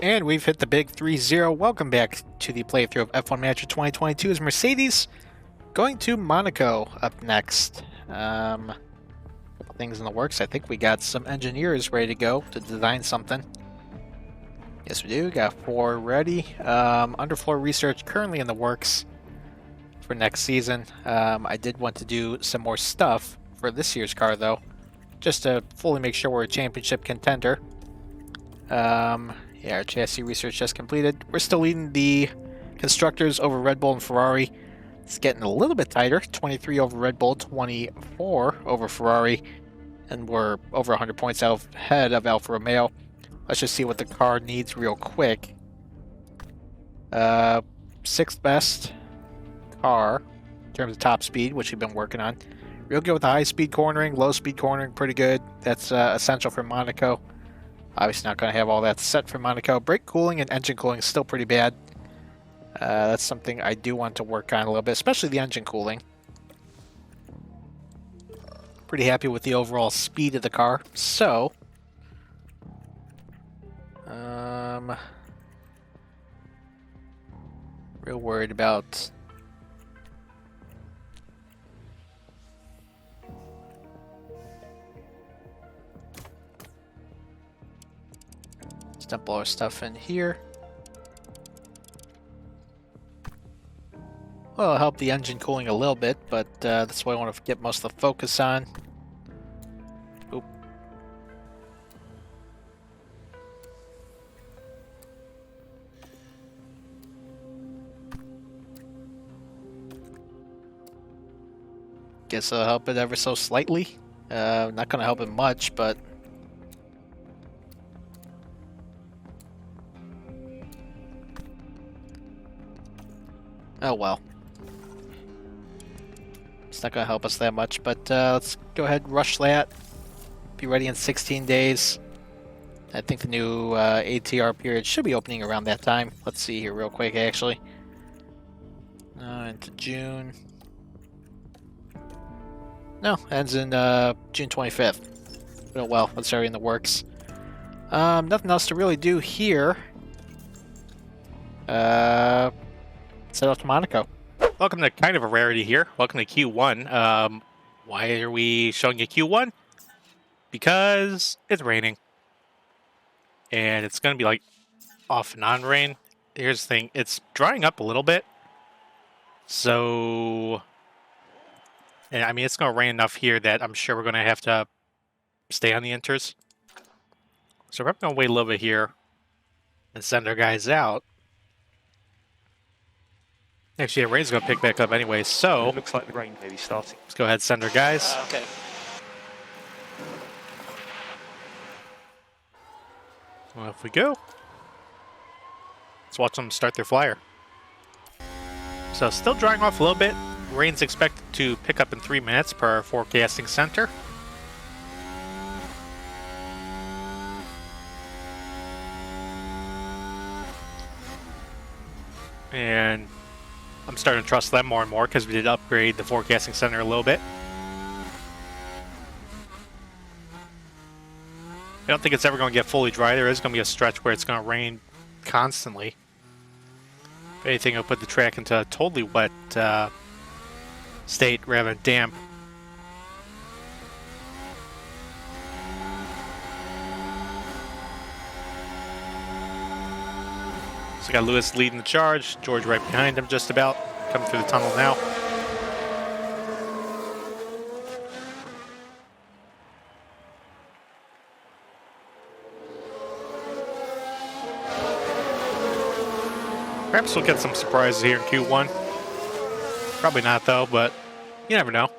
And we've hit the big 3-0. Welcome back to the playthrough of F1 Manager 2022 as Mercedes going to Monaco up next. Couple things in the works. I think we got some engineers ready to go to design something. Yes, we do. Got 4 ready. Underfloor research currently in the works for next season. I did want to do some more stuff for this year's car, though, just to fully make sure we're a championship contender. Yeah, our chassis research just completed. We're still leading the constructors over Red Bull and Ferrari. It's getting a little bit tighter. 23 over Red Bull, 24 over Ferrari. And we're over 100 points ahead of Alfa Romeo. Let's just see what the car needs real quick. 6th best car in terms of top speed, which we've been working on. Real good with the high speed cornering, low speed cornering, pretty good. That's essential for Monaco. Obviously not going to have all that set for Monaco. Brake cooling and engine cooling is still pretty bad. That's something I do want to work on a little bit, especially the engine cooling. Pretty happy with the overall speed of the car. So, real worried about dump all our stuff in here. Well, it'll help the engine cooling a little bit, but that's what I want to get most of the focus on. Oop. Guess I'll help it ever so slightly. Not going to help it much, but oh well. It's not going to help us that much, but let's go ahead and rush that. Be ready in 16 days. I think the new ATR period should be opening around that time. Let's see here real quick, actually. Into June. No, ends in June 25th. Oh well, that's already in the works. Nothing else to really do here. Set off to Monaco. Welcome to kind of a rarity here. Welcome to Q1. Why are we showing you Q1? Because it's raining. And it's going to be like off and on rain. Here's the thing. It's drying up a little bit. So, and I mean, it's going to rain enough here that I'm sure we're going to have to stay on the inters. So we're going to wait a little bit here and send our guys out. Actually, the rain's going to pick back up anyway, so It looks like the rain may be starting. let's go ahead and send our guys. Okay. Well, off we go. Let's watch them start their flyer. So still drying off a little bit. Rain's expected to pick up in 3 minutes per our forecasting center. And I'm starting to trust them more and more because we did upgrade the forecasting center a little bit. I don't think it's ever going to get fully dry. There is going to be a stretch where it's going to rain constantly. If anything, it'll put the track into a totally wet state rather than damp. So got Lewis leading the charge, George right behind him just about, coming through the tunnel now. Perhaps we'll get some surprises here in Q1. Probably not though, but you never know.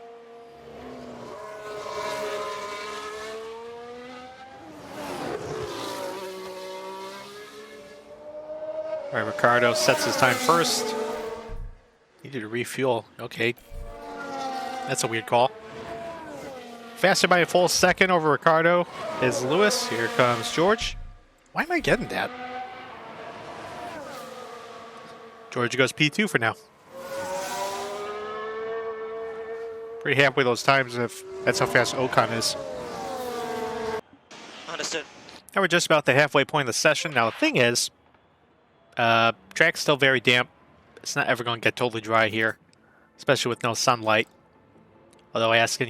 All right, Ricardo sets his time first. Needed to refuel. Okay. That's a weird call. Faster by a full second over Ricardo is Lewis. Here comes George. Why am I getting that? George goes P2 for now. Pretty happy with those times if that's how fast Ocon is. Understood. Now we're just about the halfway point of the session. Now the thing is, track's still very damp. It's not ever going to get totally dry here, especially with no sunlight. Although asking,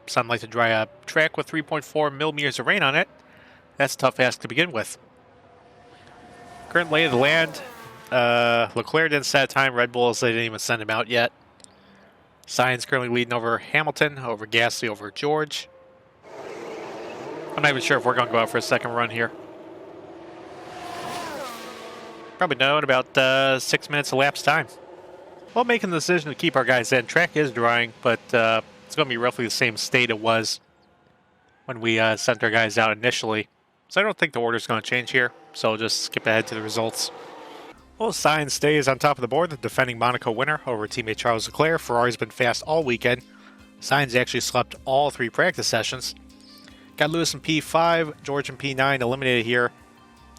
sunlight to dry a track with 3.4 millimeters of rain on it, that's a tough ask to begin with. Current lay of the land, Leclerc didn't set a time. Red Bulls, they didn't even send him out yet. Sainz currently leading over Hamilton, over Gasly, over George. I'm not even sure if we're going to go out for a second run here. Probably know in about 6 minutes elapsed time. Well, making the decision to keep our guys in. Track is drying, but it's going to be roughly the same state it was when we sent our guys out initially. So I don't think the order's going to change here. So I'll just skip ahead to the results. Well, Sainz stays on top of the board, the defending Monaco winner over teammate Charles Leclerc. Ferrari's been fast all weekend. Sainz actually slept all 3 practice sessions. Got Lewis in P5, George in P9, eliminated here.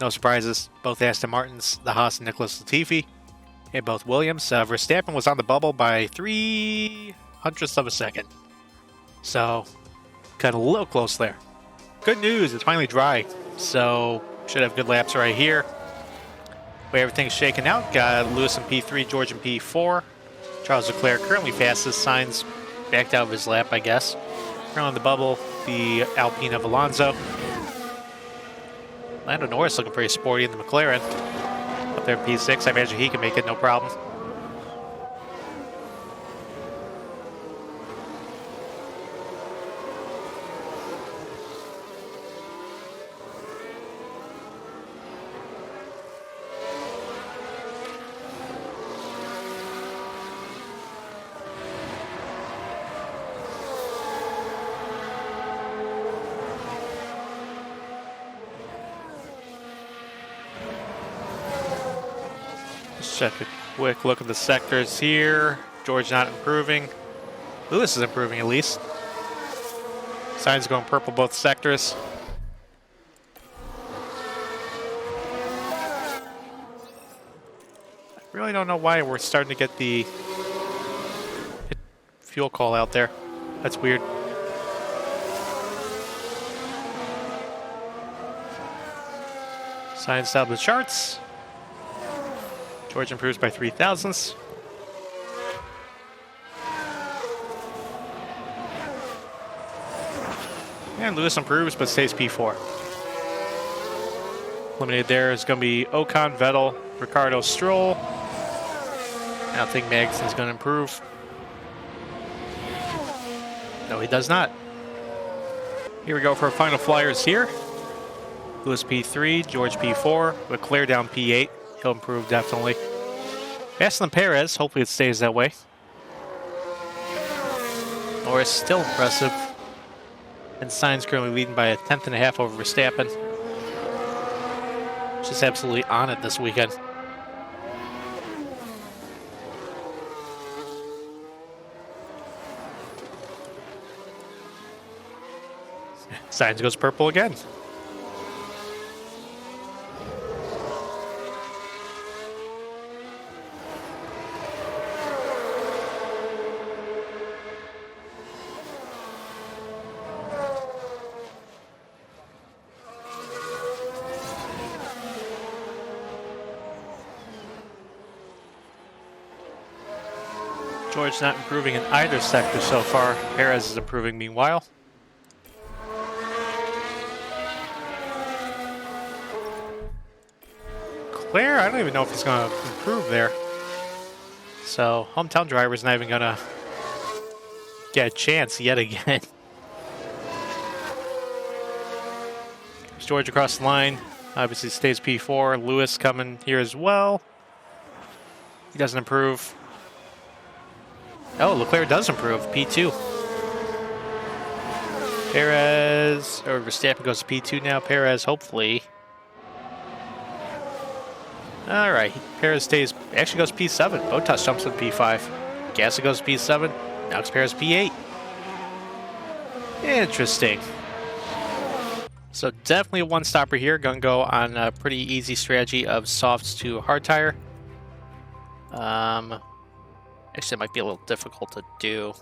No surprises, both Aston Martins, the Haas and Nicholas Latifi, and both Williams. Verstappen was on the bubble by 0.03 of a second. So, got a little close there. Good news, it's finally dry, so should have good laps right here. The way everything's shaking out, got Lewis in P3, George in P4. Charles Leclerc currently fastest, Sainz backed out of his lap, I guess. On the bubble, the Alpine of Alonso. Lando Norris looking pretty sporty in the McLaren. Up there in P6, I imagine he can make it no problem. Check a quick look at the sectors here. George not improving. Lewis is improving at least. Sainz going purple both sectors. I really don't know why we're starting to get the fuel call out there. That's weird. Sainz out of the charts. George improves by 3 thousandths. And Lewis improves but stays P4. Eliminated there is going to be Ocon, Vettel, Ricciardo, Stroll. I don't think Magson's going to improve. No, he does not. Here we go for our final flyers here. Lewis P3, George P4, Leclerc down P8. He'll improve definitely. Faster than Perez, hopefully it stays that way. Norris still impressive. And Sainz currently leading by 1.5 tenths over Verstappen. Just absolutely on it this weekend. Sainz goes purple again. George not improving in either sector so far. Perez is improving meanwhile. Claire, I don't even know if he's going to improve there. So, hometown driver's not even going to get a chance yet again. George across the line. Obviously stays P4. Lewis coming here as well. He doesn't improve. Oh, Leclerc does improve. P2. Perez, or Verstappen goes to P2 now. Perez, hopefully. All right. Perez stays, actually goes P7. Bottas jumps to P5. Gasly goes to P7. Now it's Perez P8. Interesting. So definitely a one-stopper here. Gonna go on a pretty easy strategy of softs to hard tire. Actually, it might be a little difficult to do.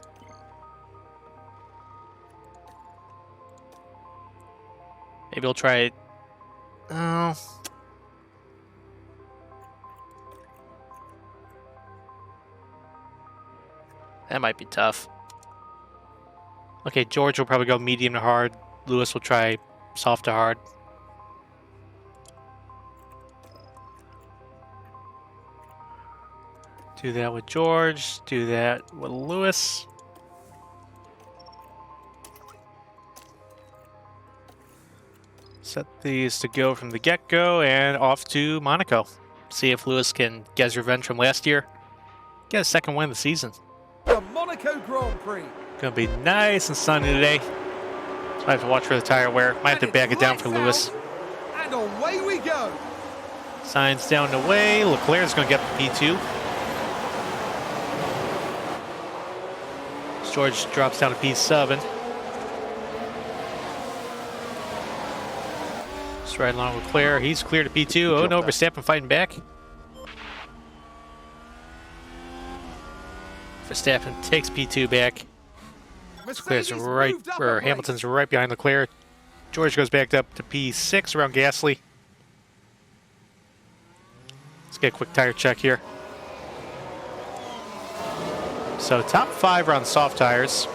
Maybe we'll try Oh. That might be tough. Okay, George will probably go medium to hard. Lewis will try soft to hard. Do that with George. Do that with Lewis. Set these to go from the get-go and off to Monaco. See if Lewis can get his revenge from last year. Get a second win of the season. The Monaco Grand Prix. Gonna be nice and sunny today. Might have to watch for the tire wear. Might have to back it down for Lewis. And away we go. Signs down the way. Leclerc's gonna get the P2. George drops down to P7. Just right along with Leclerc. He's clear to P2. Oh no, Verstappen fighting back. Verstappen takes P2 back. Leclerc's right, or Hamilton's right behind Leclerc. George goes back up to P6 around Gasly. Let's get a quick tire check here. So top 5 are on soft tires,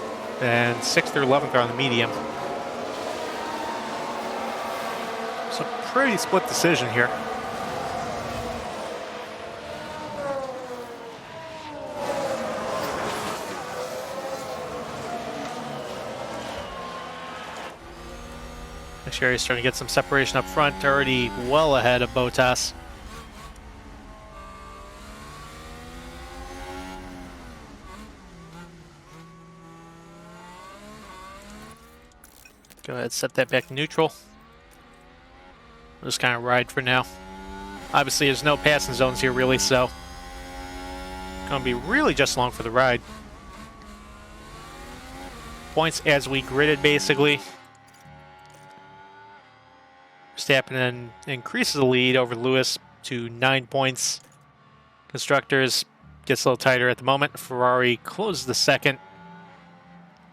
and 6th through 11th are on the medium. So pretty split decision here. Make sure he's starting to get some separation up front, already well ahead of Bottas. Go ahead, set that back to neutral. We'll just kind of ride for now. Obviously, there's no passing zones here, really, so gonna be really just along for the ride. Points as we gridded, basically. Verstappen then increases the lead over Lewis to 9 points. Constructors gets a little tighter at the moment. Ferrari closes the second,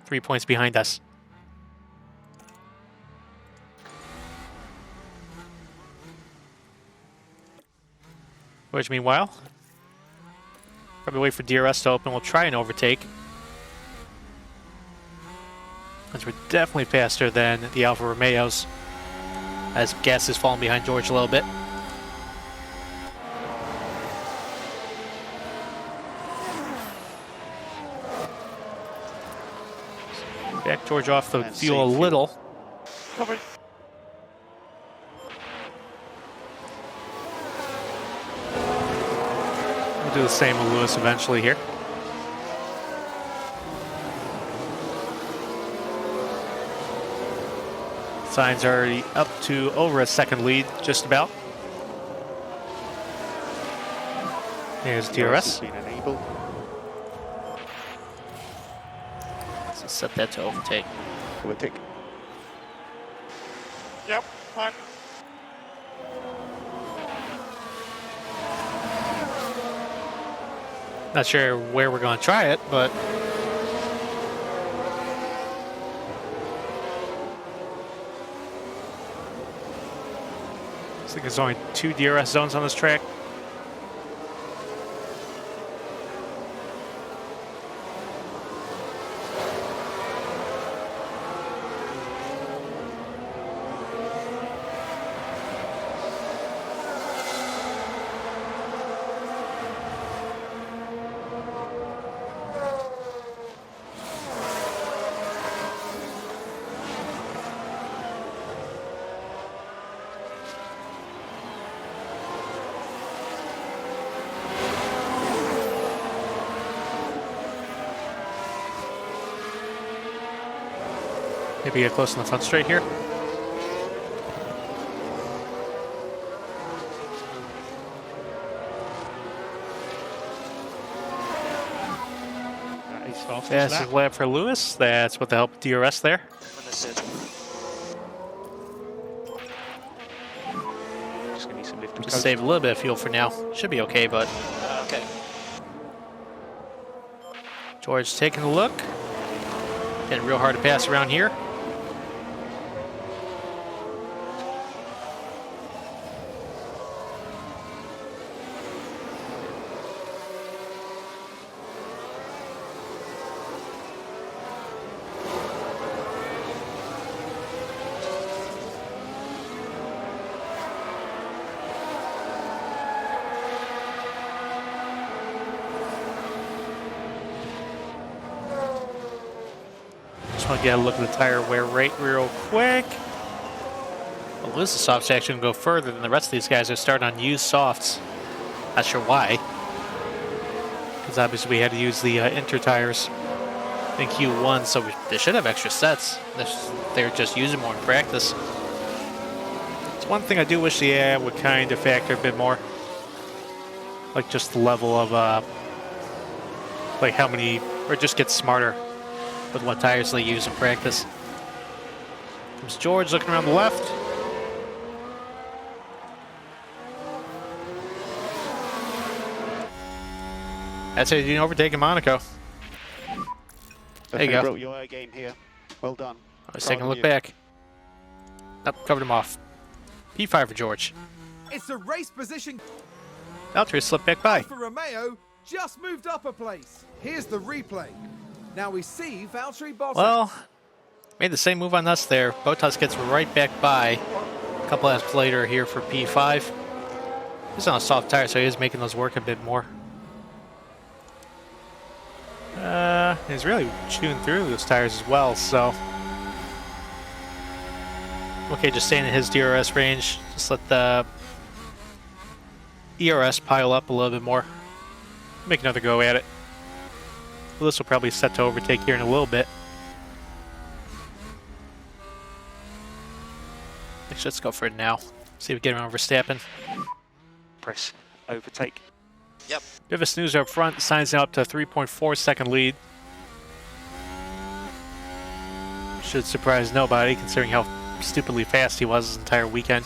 3 points behind us. Which meanwhile, probably wait for DRS to open. We'll try and overtake. Because we're definitely faster than the Alfa Romeos. As Gas is falling behind George a little bit. Back George off the fuel a little. Covered. We'll do the same with Lewis eventually here. Signs are already up to over a second lead, just about. There's DRS. Been enabled. So set that to overtake. Overtake. Yep, fine. Not sure where we're going to try it, but I think there's only 2 DRS zones on this track. Maybe get close in the front straight here. Fastest lap for Lewis. That's with the help of DRS there. Just gonna need some lift and Just coast. save a little bit of fuel for now. Should be okay, but Okay. George taking a look. Getting real hard to pass around here. Just want to get a look at the tire wear rate real quick. Well, this is soft's actually going to go further than the rest of these guys are starting on used softs. Not sure why. Because obviously we had to use the inter tires in Q1, so they should have extra sets. They're just using more in practice. It's one thing I do wish the AI would kind of factor a bit more. Like just the level of, like how many, or just get smarter with what tires they use in practice. Comes George looking around the left. That's how you didn't overtake in Monaco. There you go. Broke your air game here. Well done. I was taking a look back. Nope, covered him off. P5 for George. It's a race position. Valtteri slipped back by. For Romeo, just moved up a place. Here's the replay. Now we see Valtteri Bottas. Well, made the same move on us there. Bottas gets right back by a couple laps later here for P5. He's on a soft tire, so he is making those work a bit more. He's really chewing through those tires as well, so. Okay, just staying in his DRS range. Just let the ERS pile up a little bit more. Make another go at it. Well, this will probably set to overtake here in a little bit. Actually, let's go for it now. See if we get around Verstappen. Press overtake. Yep. Bit of a snoozer up front. Signs now up to a 3.4 second lead. Should surprise nobody considering how stupidly fast he was his entire weekend.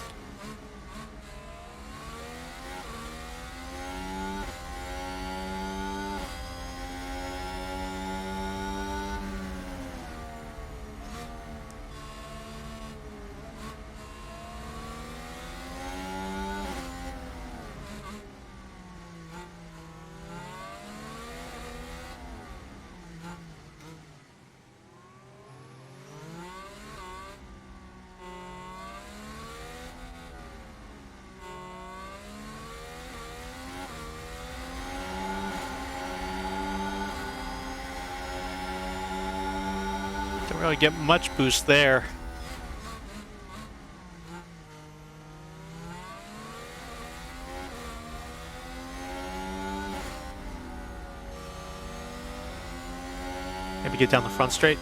Don't really get much boost there. Maybe get down the front straight.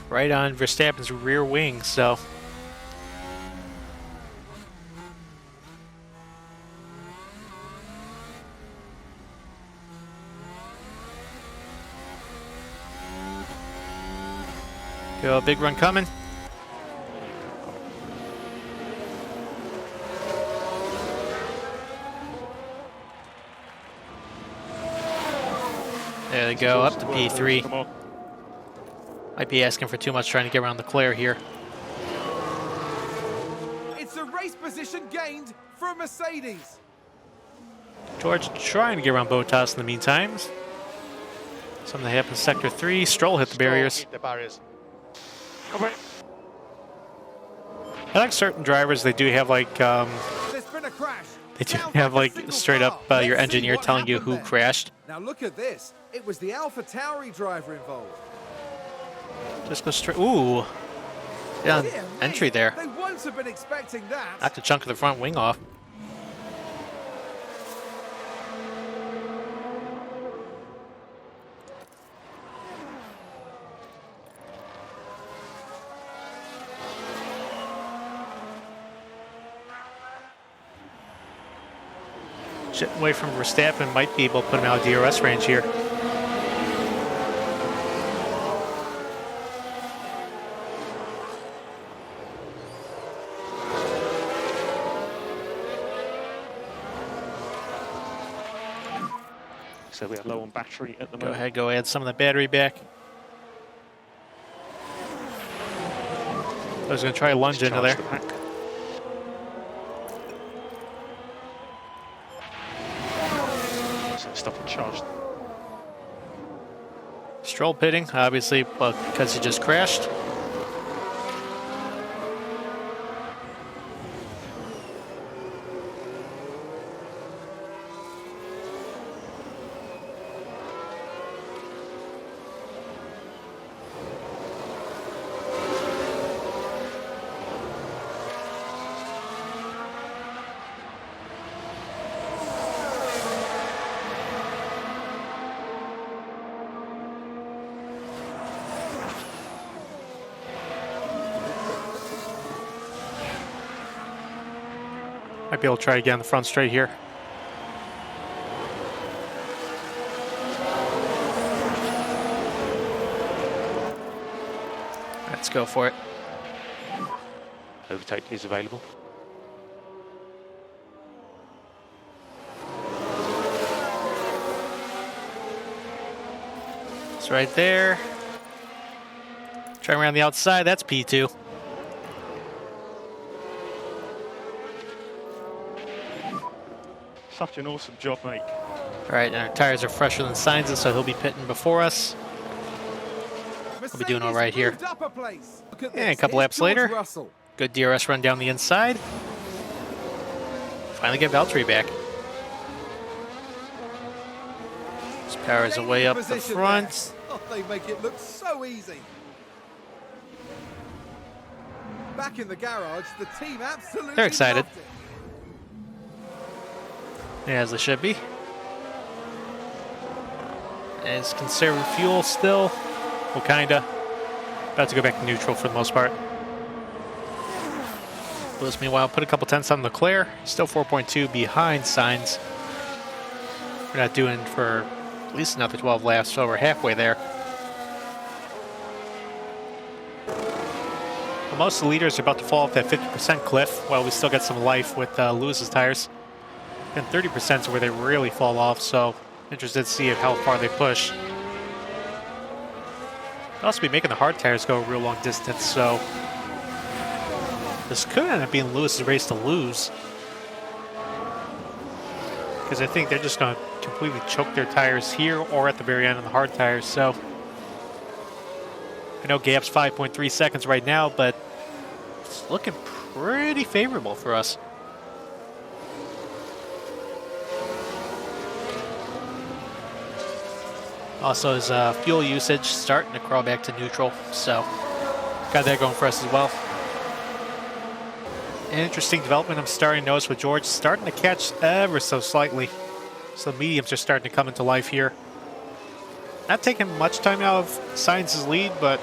Right on Verstappen's rear wing, so. Go, big run coming. There they go, up to P3. Might be asking for too much trying to get around Leclerc here. It's a race position gained for Mercedes. George trying to get around Bottas in the meantime. Something that happened in Sector 3. Stroll hit the barriers. I like certain drivers, they do have like, There's been a crash. they do have like straight up your engineer telling you who crashed. Now look at this. It was the AlphaTauri driver involved. Just go straight. Ooh. Yeah, Dear me, entry there. They won't have been expecting that. Knocked a chunk of the front wing off. Jetting away from Verstappen, might be able to put him out of DRS range here. So we are low on battery at the Go moment. ahead, go add some of the battery back. I was going to try a lunge into there. The pack. So stop and charge. Stroll pitting, obviously, because he just crashed. Might be able to try again on the front straight here. Let's go for it. Overtake is available. It's right there. Try around the outside. That's P2. Such an awesome job, mate. All right, and our tires are fresher than Sainz's, so he'll be pitting before us. We'll be doing all right here. And And a couple laps later. Good DRS run down the inside. Finally get Valtteri back. His power is way up the front. Oh, they make it look so easy. Back in the garage, the team absolutely They're excited. loved it. As they should be. And it's conservative fuel still. Well, kinda. About to go back to neutral for the most part. Lewis, meanwhile, put a couple tenths on Leclerc. Still 4.2 behind Sainz. We're not doing for at least another 12 laps, so we're halfway there. Well, most of the leaders are about to fall off that 50% cliff, while we still got some life with Lewis's tires. And 30% is where they really fall off, so interested to see how far they push. They'll also be making the hard tires go a real long distance, so this could end up being Lewis's race to lose. Because I think they're just going to completely choke their tires here or at the very end on the hard tires, so I know gap's 5.3 seconds right now, but it's looking pretty favorable for us. Also, his fuel usage starting to crawl back to neutral, so got that going for us as well. An interesting development I'm starting to notice with George, starting to catch ever so slightly. So the mediums are starting to come into life here. Not taking much time out of Sainz's lead, but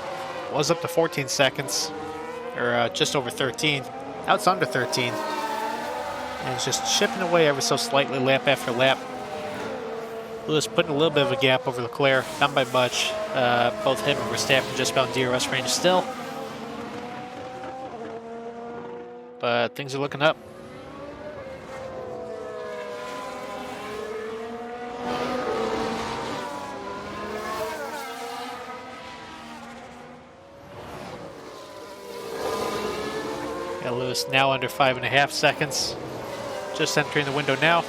was up to 14 seconds, or just over 13. Now it's under 13. And it's just chipping away ever so slightly lap after lap. Lewis putting a little bit of a gap over Leclerc, not by much. Both him and Verstappen just about in DRS range still. But things are looking up. Yeah, Lewis now under 5.5 seconds. Just entering the window now.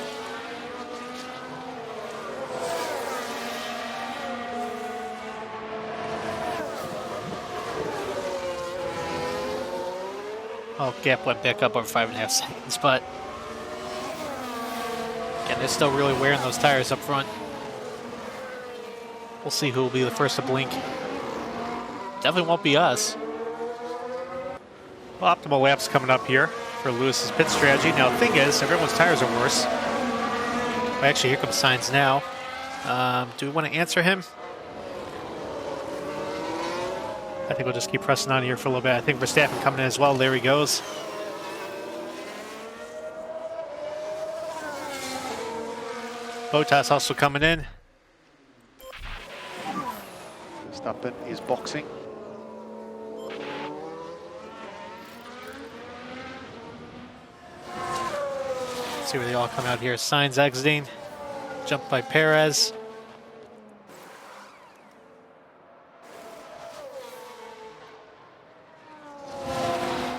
Oh, gap went back up over 5.5 seconds, but again, they're still really wearing those tires up front. We'll see who will be the first to blink. Definitely won't be us. Well, optimal laps coming up here for Lewis's pit strategy. Now, the thing is, everyone's tires are worse. Well, actually, here comes Sainz now. Do we want to answer him? I think we'll just keep pressing on here for a little bit. I think Verstappen coming in as well. There he goes. Bottas also coming in. Verstappen is boxing. See where they all come out here. Sainz exiting. Jumped by Perez.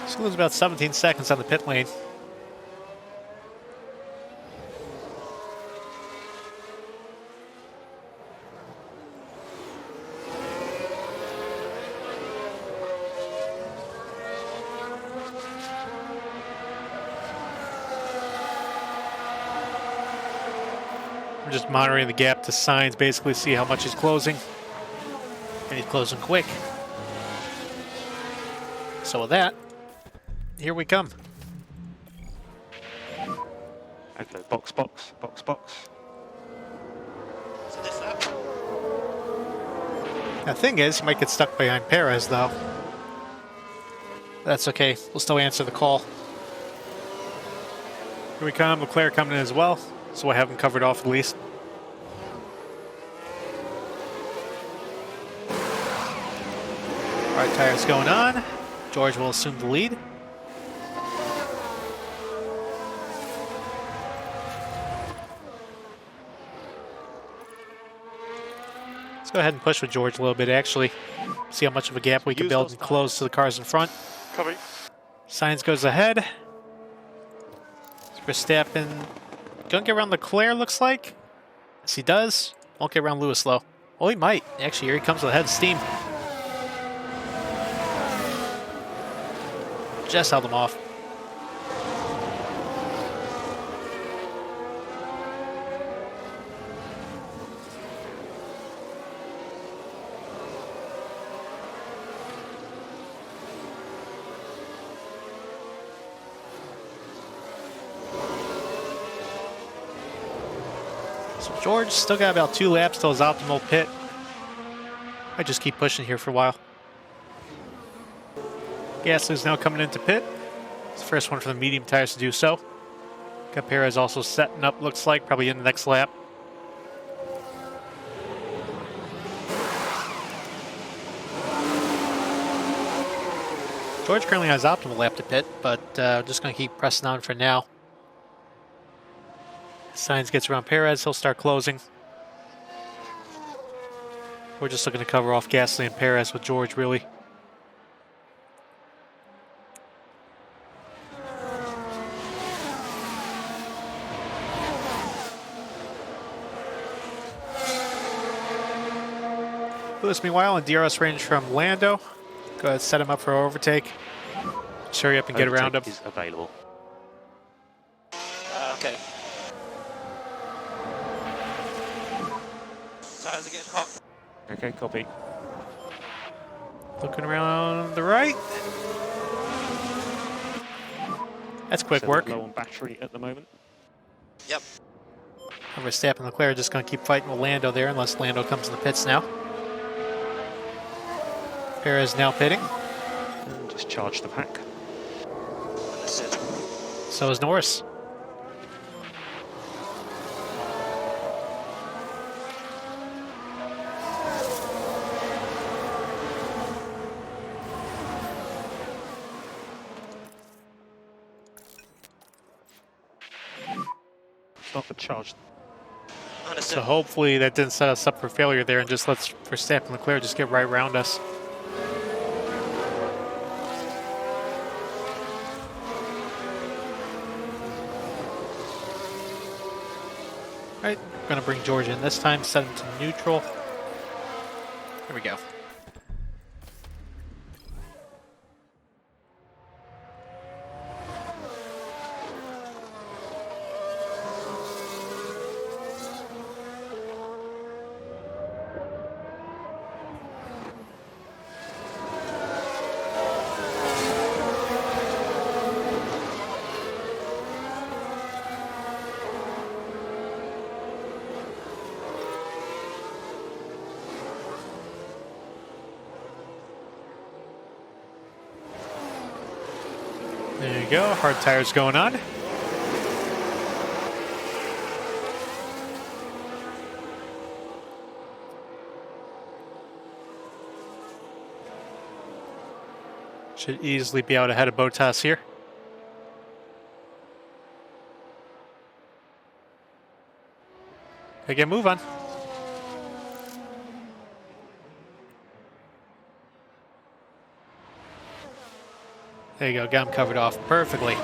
So lose about 17 seconds on the pit lane. I'm just monitoring the gap to Sainz, basically see how much he's closing. And he's closing quick. So with that, here we come. Okay, box, box, box, box. The thing is, he might get stuck behind Perez, though. That's okay. We'll still answer the call. Here we come. Leclerc coming in as well, so I have him covered off at least. Hard tires going on. George will assume the lead. Let's go ahead and push with George a little bit, actually. See how much of a gap we can build and close to the cars in front. Copy. Sainz goes ahead. Verstappen gonna get around Leclerc, looks like. Yes, he does. Won't get around Lewis, though. Oh, he might. Actually, here he comes with a head of steam. Just held him off. So George still got about 2 laps till his optimal pit. I just keep pushing here for a while. Gasly's now coming into pit. It's the first one for the medium tires to do so. Got Perez also setting up, looks like, probably in the next lap. George currently has optimal lap to pit, but just going to keep pressing on for now. Sainz gets around Perez, he'll start closing. We're just looking to cover off Gasly and Perez with George, really. Lewis, meanwhile, in DRS range from Lando. Go ahead, set him up for an overtake. Just hurry up and get around him. Is available. Okay. Tires are getting hot. Okay, copy. Looking around the right. That's quick So work. low on battery at the moment. Yep. Verstappen and Leclerc are just going to keep fighting with Lando there unless Lando comes in the pits now. Perez now pitting. And just charge the pack. Understood. So is Norris. Stop the charge. Understood. So hopefully that didn't set us up for failure there and just lets Verstappen and Leclerc just get right around us. Alright, we're going to bring George in this time, set him to neutral. Here we go. There you go, hard tires going on. Should easily be out ahead of Bottas here. Okay, move on. There you go, got him covered off perfectly.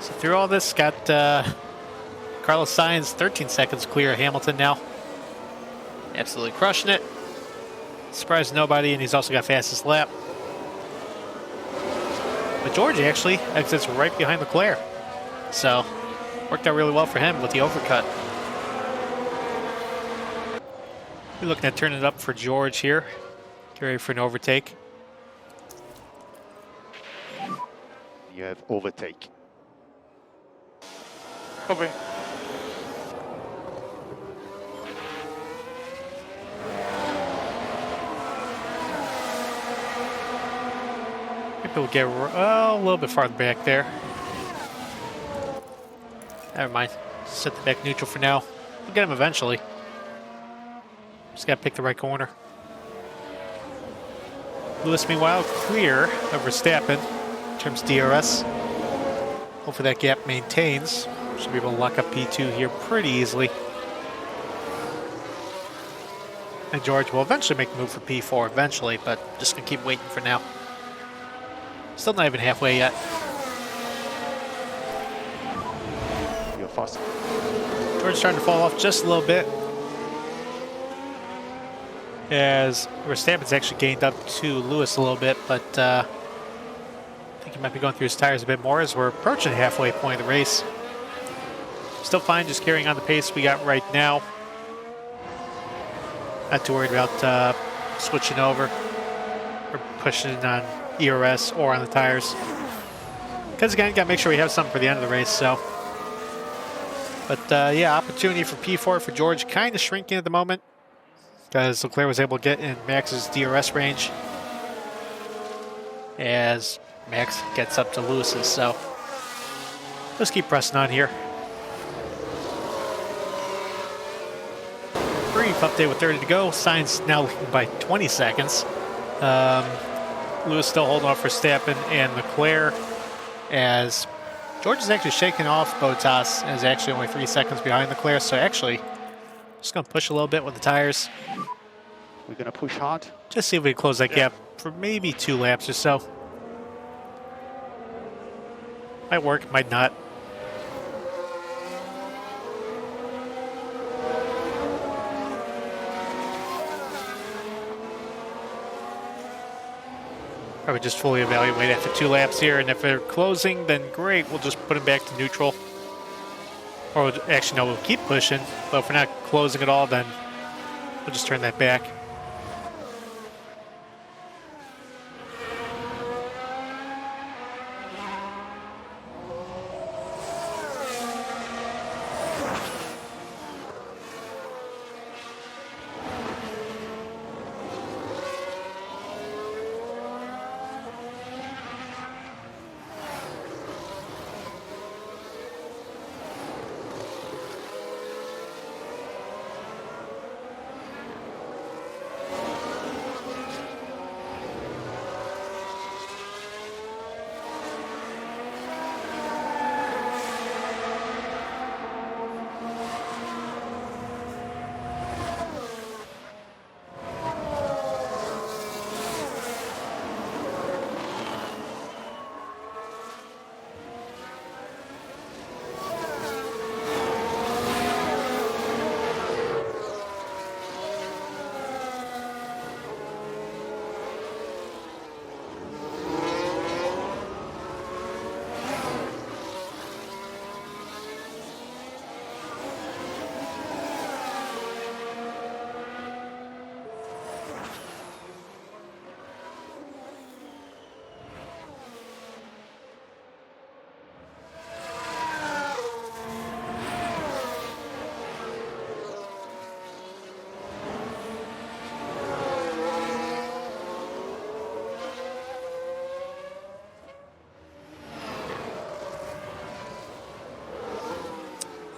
So through all this, got Carlos Sainz 13 seconds clear of Hamilton now. Absolutely crushing it. Surprised nobody, and he's also got fastest lap. But George actually exits right behind Leclerc. So worked out really well for him with the overcut. We're looking at turning it up for George here. Get ready for an overtake. You have overtake. Copy. We'll get a little bit farther back there. Never mind. Set the back neutral for now. We'll get him eventually. Just gotta pick the right corner. Lewis, meanwhile, clear of Verstappen in terms of DRS. Hopefully that gap maintains. Should be able to lock up P2 here pretty easily. And George will eventually make the move for P4 eventually, but just gonna keep waiting for now. Still not even halfway yet. You're fast. George's starting to fall off just a little bit. As Verstappen's actually gained up to Lewis a little bit, but I think he might be going through his tires a bit more as we're approaching the halfway point of the race. Still fine, just carrying on the pace we got right now. Not too worried about switching over or pushing on ERS or on the tires. Because again, gotta make sure we have something for the end of the race, so. But yeah, opportunity for P4 for George kind of shrinking at the moment, because Leclerc was able to get in Max's DRS range as Max gets up to Lewis's, so let's keep pressing on here. Brief update with 30 to go. Sainz now leading by 20 seconds. Lewis still holding off for Verstappen and Leclerc, as George is actually shaking off Bottas and is actually only 3 seconds behind Leclerc, so actually just going to push a little bit with the tires. We're going to push hard. Just see if we can close that gap for maybe 2 laps or so. Might work, might not. Probably just fully evaluate after 2 laps here, and if they're closing, then great, we'll just put them back to neutral. Or actually, no, we'll keep pushing, but if we're not closing at all, then we'll just turn that back.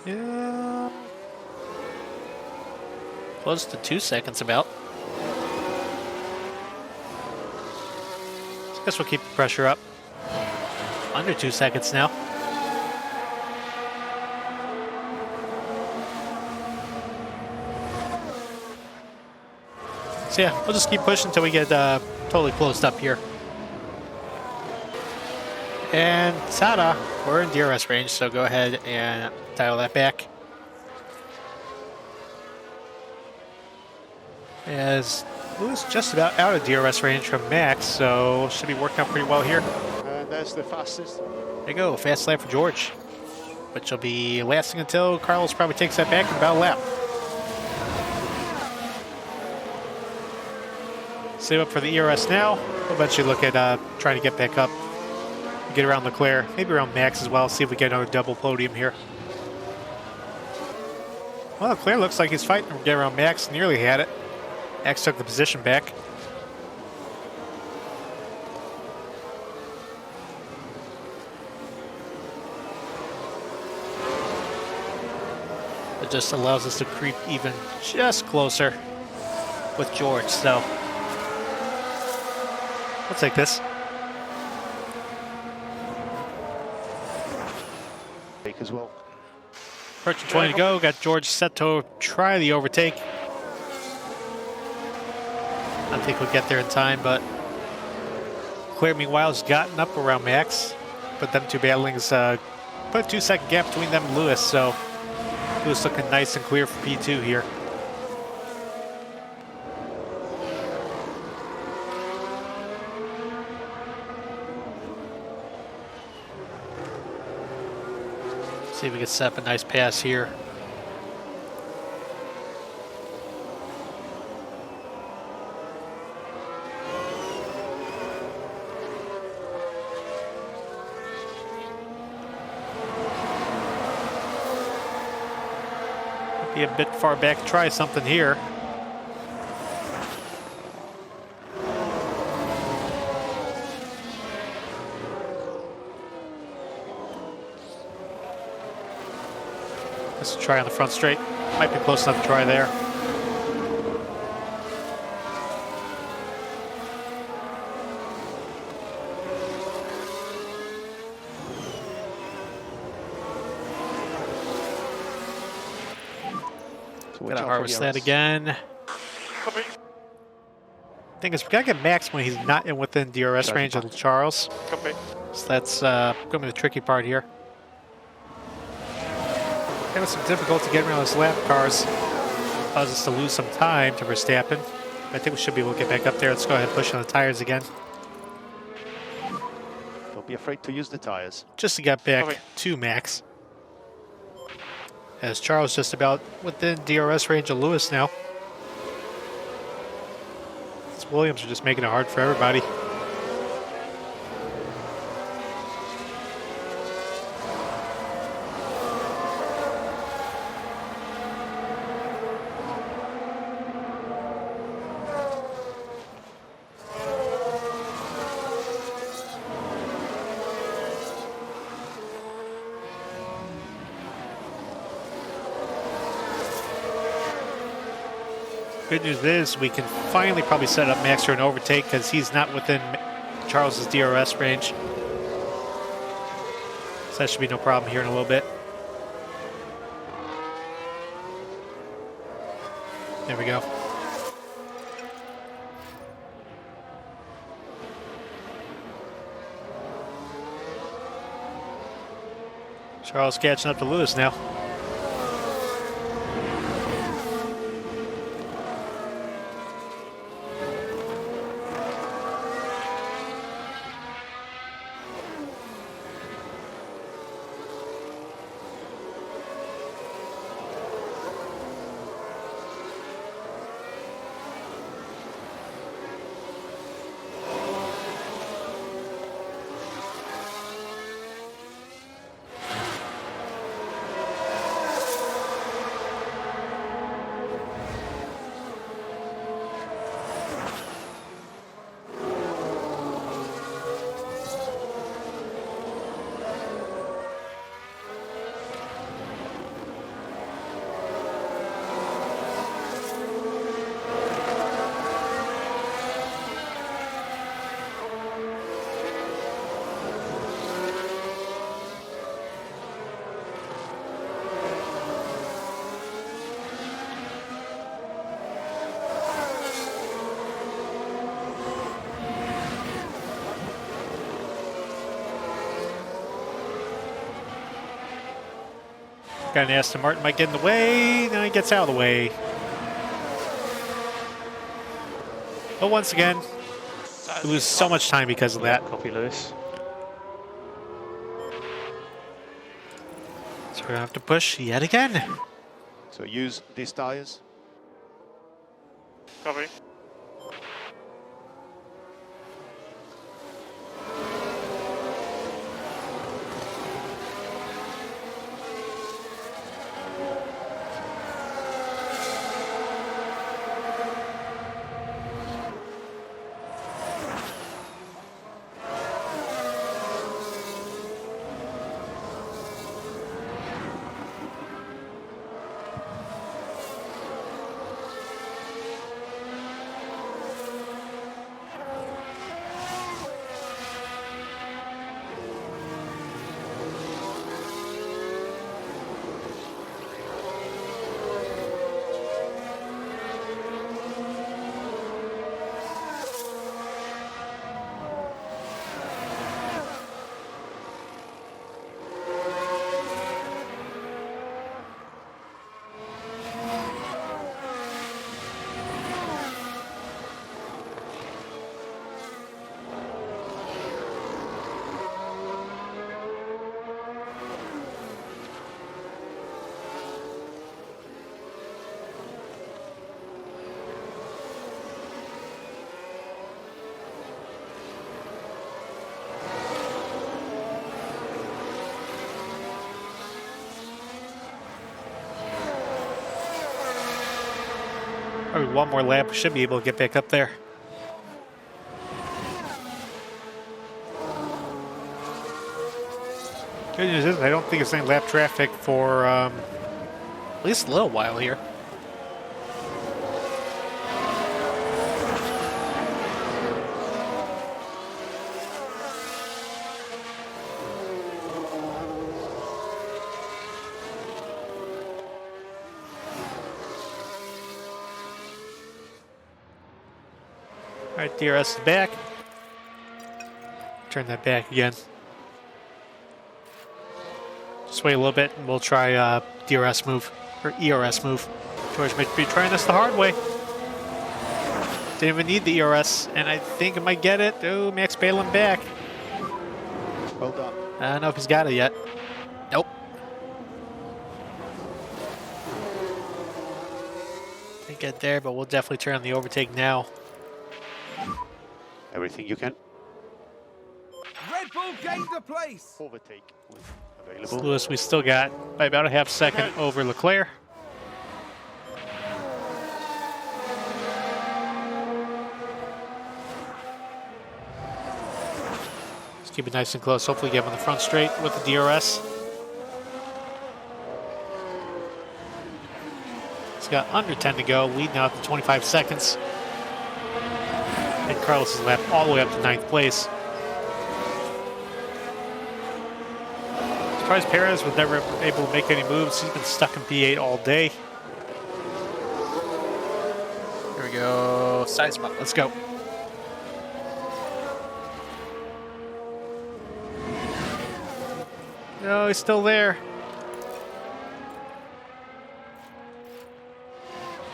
Yeah. Close to 2 seconds about. So I guess we'll keep the pressure up. Under 2 seconds now. So yeah, we'll just keep pushing until we get totally closed up here. And ta-da, we're in DRS range, so go ahead and dial that back. As Lewis just about out of DRS range from Max, so should be working out pretty well here. There's the fastest. There you go, fast lap for George, which will be lasting until Carlos probably takes that back in about a lap. Save up for the ERS now. We'll eventually look at trying to get back up. Get around Leclerc, maybe around Max as well, see if we get another double podium here. Well, Leclerc looks like he's fighting to get around Max, nearly had it. Max took the position back. It just allows us to creep even just closer with George, so we'll take this. Take as well. Approaching 20 to go, got George set to try the overtake. I don't think we'll get there in time, but Claire, meanwhile, has gotten up around Max, but them two battlings put a 2-second gap between them and Lewis, so Lewis looking nice and clear for P2 here. See if we can set up a nice pass here. Be a bit far back, try something here. Let's try on the front straight. Might be close enough to try there. Gotta harvest that again. Thing is, we gotta get Max when he's not in within DRS range of Charles. So that's gonna be the tricky part here. Having some difficulty getting around those lap cars causes us to lose some time to Verstappen. I think we should be able to get back up there. Let's go ahead and push on the tires again. Don't be afraid to use the tires. Just to get back to Max. As Charles just about within DRS range of Lewis now. These Williams are just making it hard for everybody. Good news is we can finally probably set up Max for an overtake because he's not within Charles's DRS range. So that should be no problem here in a little bit. There we go. Charles catching up to Lewis now. Got an Aston Martin, might get in the way, then he gets out of the way. But once again, we lose so much time because of that. Copy, Lewis. So we're gonna have to push yet again. So use these tires. Copy. probably one more lap. We should be able to get back up there. Good news is I don't think it's any lap traffic for at least a little while here. All right, DRS is back. Turn that back again. Just wait a little bit and we'll try DRS move, or ERS move. George might be trying this the hard way. Didn't even need the ERS, and I think I might get it. Oh, Max bailing back. Well done. I don't know if he's got it yet. Nope. Didn't get there, but we'll definitely turn on the overtake now. Everything you can. Red Bull gained a place. Overtake available. Lewis, we still got by about a half second over Leclerc. Let's keep it nice and close. Hopefully get him on the front straight with the DRS. He's got under 10 to go, leading out to 25 seconds. And Carlos is lap all the way up to 9th place. Surprised Perez was never able to make any moves. He's been stuck in P8 all day. Here we go. Size him up. Let's go. No, he's still there.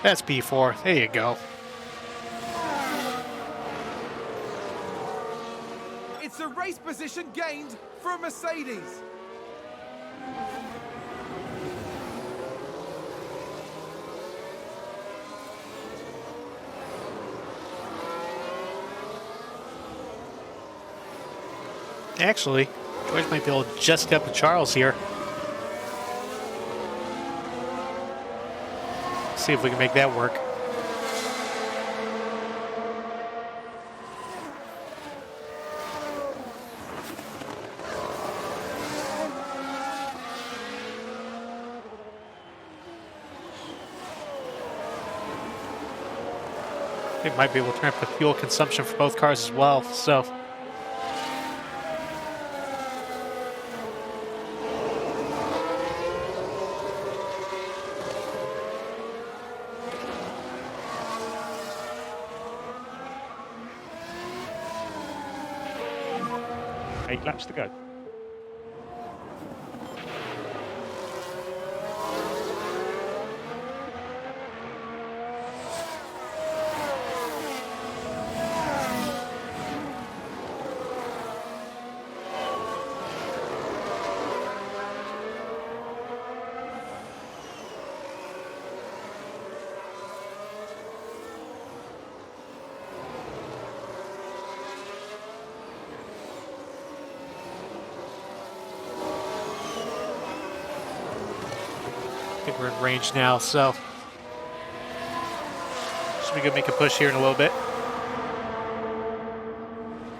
That's P4. There you go. It's a race position gained for a Mercedes. Actually, George might be able to just get up to Charles here. See if we can make that work. They might be able to turn up the fuel consumption for both cars as well, so. Eight laps to go. I think we're in range now, so should be good. Make a push here in a little bit.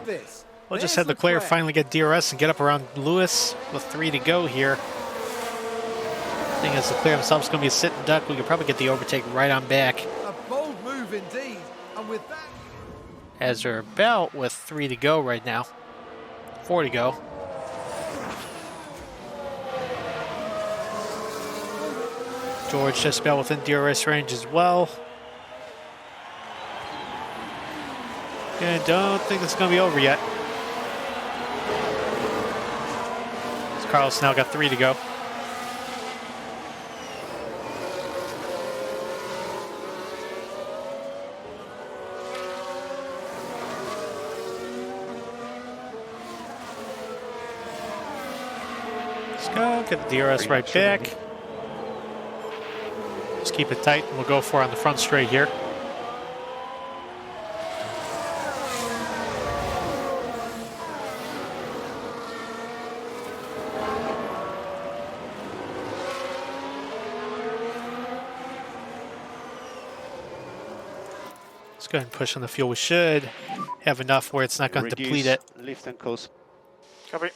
This. We'll just There's have Leclerc finally get DRS and get up around Lewis with 3 to go here. Thing is, Leclerc himself is going to be a sit and duck. We could probably get the overtake right on back. A bold move indeed. And with that, As they're about with 3 to go right now. 4 to go. George just about within DRS range as well. And don't think it's going to be over yet. Carlos now got 3 to go. Let's go, get the DRS right back. Just keep it tight and we'll go for it on the front straight here. Let's go ahead and push on the fuel. We should have enough where it's not going to deplete it. Lift and coast. Copy.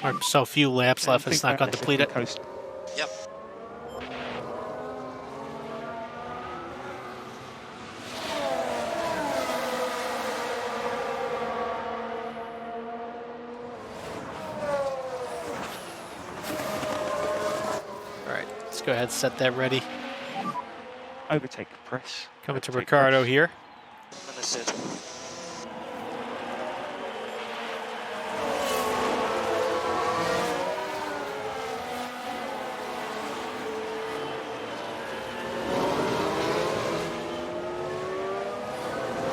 Or so few laps left, it's not going to deplete it. Coast. Yep. Alright, let's go ahead and set that ready. Overtake press. Coming to Overtake Ricardo press. here. Understood.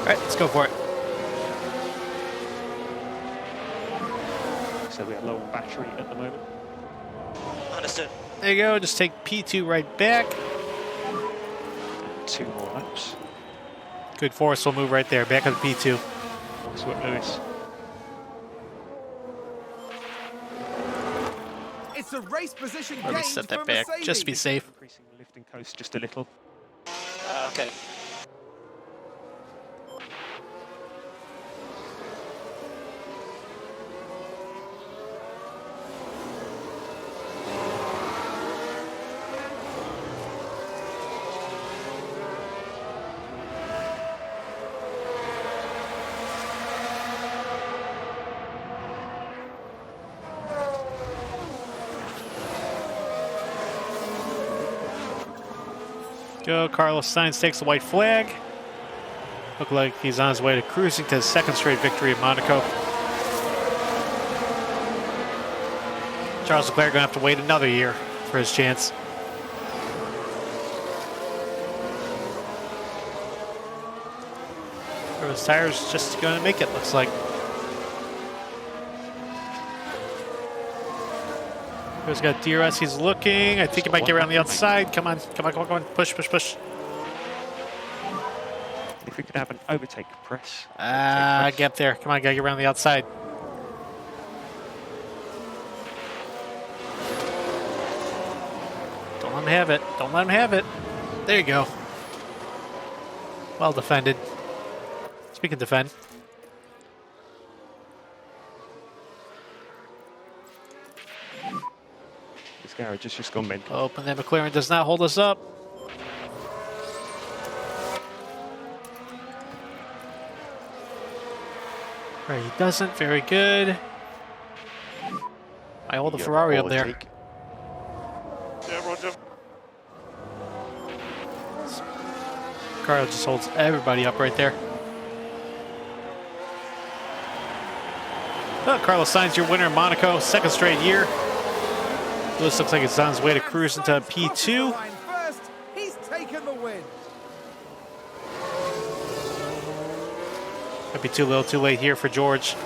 Alright, let's go for it. So we are low on battery at the moment. Understood. There you go, just take P2 right back. 2 more laps. Good force, we'll move right there, back up to P2. Nice work, Lewis. It's a race position Let me gained set that for back, Mercedes. just to be safe. Increasing the lift and coast just a little. Okay. Go, Carlos Sainz takes the white flag. Look like he's on his way to cruising to his second straight victory at Monaco. Charles Leclerc gonna have to wait another year for his chance. Or his tires just gonna make it, looks like. Here's got DRS, he's looking. I think he might get around the outside. Come on, come on, come on, come on. Push, push, push. If we could have an overtake press. Get there. Come on, gotta get around the outside. Don't let him have it. Don't let him have it. There you go. Well defended. Speaking of defend. This garage has just gone mental. Hoping that McLaren does not hold us up. Right, he doesn't. Very good. I hold the Ferrari up there. Yeah, roger. Carlo just holds everybody up right there. Well, Carlos Sainz, your winner in Monaco, second straight year. This looks like it's on his way to cruise into P2. First, he's taken the win. Might be too little too late here for George.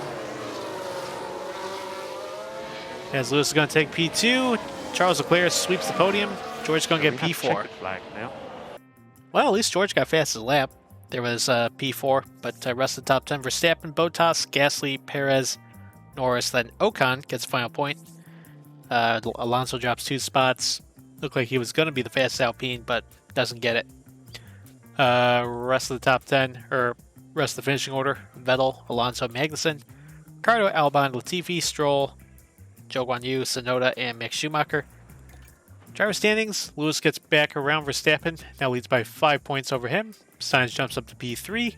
As Lewis is going to take P2, Charles Leclerc sweeps the podium. George's going to get We have P4. checkered flag now. Well, at least George got fastest lap. There was P4, but rest of the top 10, Verstappen, Bottas, Gasly, Perez, Norris, then Ocon gets final point. Alonso drops 2 spots. Looked like he was going to be the fastest Alpine, but doesn't get it. Rest of the top 10, or rest of the finishing order, Vettel, Alonso, Magnussen, Ricardo, Albon, Latifi, Stroll, Zhou Guanyu, Tsunoda, and Mick Schumacher. Driver standings, Lewis gets back around Verstappen, now leads by 5 points over him. Sainz jumps up to P3,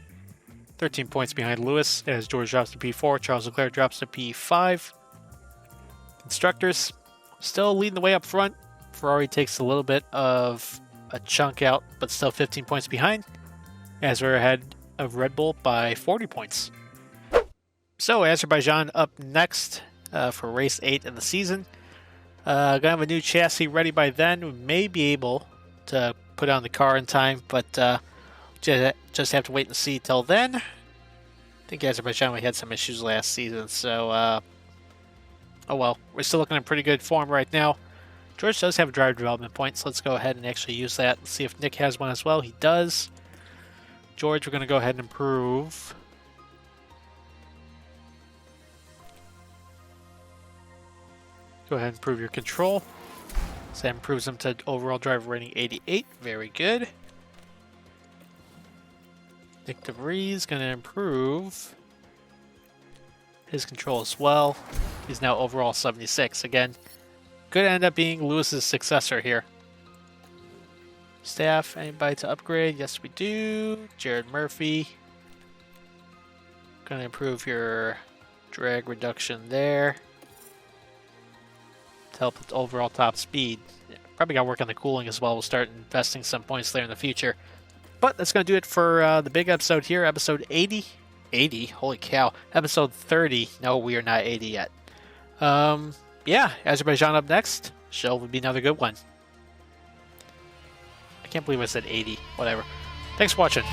13 points behind Lewis, as George drops to P4, Charles Leclerc drops to P5. Constructors, still leading the way up front. Ferrari takes a little bit of a chunk out, but still 15 points behind, as we're ahead of Red Bull by 40 points. So Azerbaijan up next for race 8 in the season. Gonna have a new chassis ready by then. We may be able to put on the car in time, but just have to wait and see till then. I think Azerbaijan, we had some issues last season, so oh well. We're still looking in pretty good form right now. George does have a driver development point, so let's go ahead and actually use that. Let's see if Nick has one as well. He does. George, we're going to go ahead and improve. Go ahead and improve your control. So that improves him to overall driver rating 88. Very good. Nick DeVries is going to improve his control as well. He's now overall 76. Again, could end up being Lewis's successor here. Staff, anybody to upgrade? Yes, we do. Jared Murphy. Going to improve your drag reduction there to help with overall top speed. Probably got to work on the cooling as well. We'll start investing some points there in the future. But that's going to do it for the big episode here, episode 80. 80? Holy cow. Episode 30. No, we are not 80 yet. Yeah, Azerbaijan up next. Show would be another good one. I can't believe I said 80. Whatever. Thanks for watching.